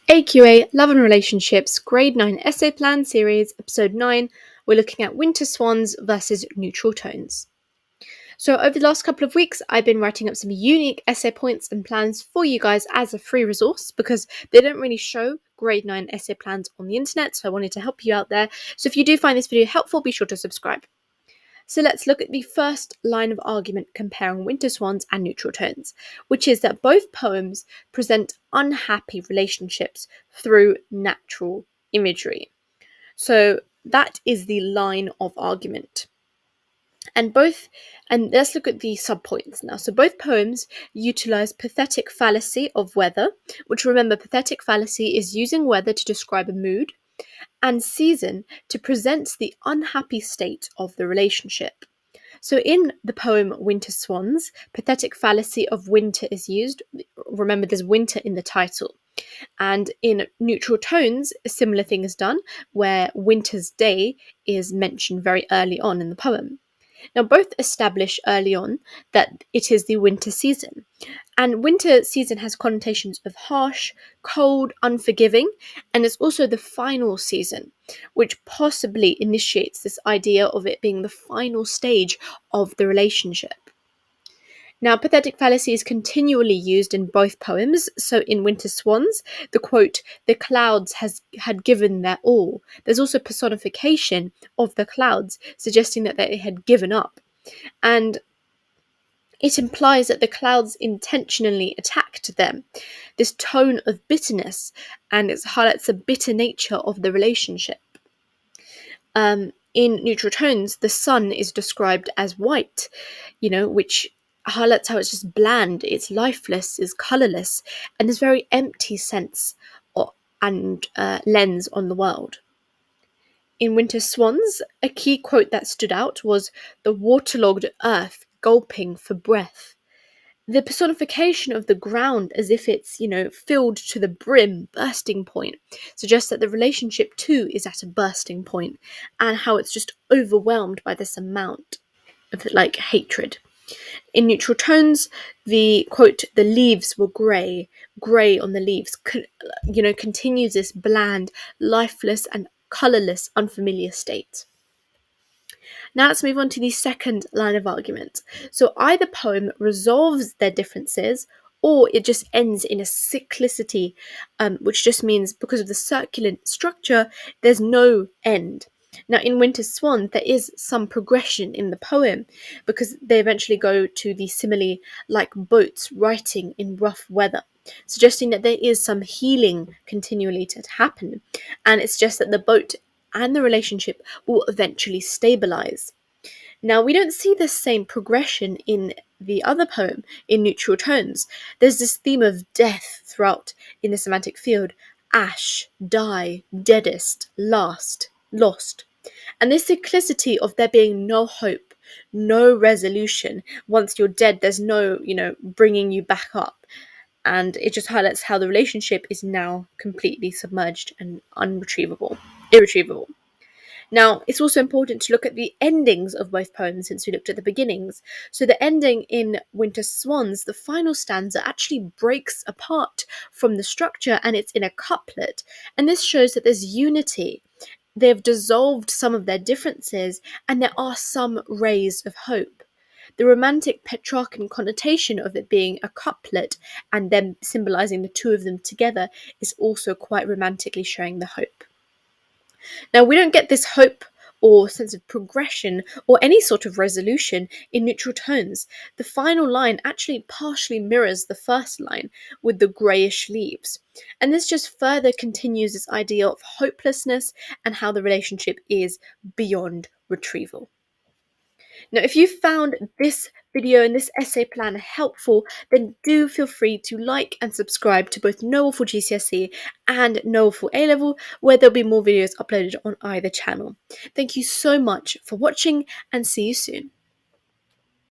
AQA Love and Relationships Grade 9 Essay Plan Series, Episode 9. We're looking at winter swans versus neutral tones. So over the last couple of weeks, I've been writing up some unique essay points and plans for you guys as a free resource because they don't really show grade 9 essay plans on the internet, so I wanted to help you out there. So if you do find this video helpful, be sure to subscribe. So let's look at the first line of argument comparing winter swans and neutral tones, which is that both poems present unhappy relationships through natural imagery. So that is the line of argument. And let's look at the subpoints now. So both poems utilize pathetic fallacy of weather, which, remember, pathetic fallacy is using weather to describe a mood, and season to present the unhappy state of the relationship. So in the poem Winter Swans, pathetic fallacy of winter is used. Remember, there's winter in the title. And in neutral tones, a similar thing is done, where winter's day is mentioned very early on in the poem. Now, both establish early on that it is the winter season. And winter season has connotations of harsh, cold, unforgiving, and it's also the final season, which possibly initiates this idea of it being the final stage of the relationship. Now, pathetic fallacy is continually used in both poems. So in Winter Swans, the quote, "the clouds had given their all." There's also personification of the clouds, suggesting that they had given up. And it implies that the clouds intentionally attacked them. This tone of bitterness, and it highlights the bitter nature of the relationship. In neutral tones, the sun is described as white, which highlights how it's just bland, it's lifeless, it's colourless, and this very empty sense and lens on the world. In Winter Swans, a key quote that stood out was "the waterlogged earth gulping for breath." The personification of the ground as if it's, filled to the brim, bursting point, suggests that the relationship too is at a bursting point, and how it's just overwhelmed by this amount of hatred. In neutral tones, the quote, "the leaves were grey on the leaves," continues this bland, lifeless, and colourless, unfamiliar state. Now let's move on to the second line of argument. So either poem resolves their differences, or it just ends in a cyclicity, which just means because of the circular structure, there's no end. Now, in Winter Swan, there is some progression in the poem because they eventually go to the simile like boats writing in rough weather, suggesting that there is some healing continually to happen, and it's just that the boat and the relationship will eventually stabilize. Now, we don't see the same progression in the other poem, in Neutral Tones. There's this theme of death throughout in the semantic field: ash, die, deadest, last, lost. And this cyclicity of there being no hope, no resolution. Once you're dead, there's no, bringing you back up. And it just highlights how the relationship is now completely submerged and irretrievable. Now, it's also important to look at the endings of both poems since we looked at the beginnings. So the ending in Winter Swans, the final stanza, actually breaks apart from the structure and it's in a couplet. And this shows that there's unity. They've dissolved some of their differences and there are some rays of hope. The romantic Petrarchan connotation of it being a couplet and then symbolizing the two of them together is also quite romantically showing the hope. Now, we don't get this hope or sense of progression or any sort of resolution in neutral tones. The final line actually partially mirrors the first line with the greyish leaves. And this just further continues this idea of hopelessness and how the relationship is beyond retrieval. Now, if you found this video and this essay plan helpful, then do feel free to like and subscribe to both Noel for GCSE and Noel for A-Level, where there'll be more videos uploaded on either channel. Thank you so much for watching and see you soon.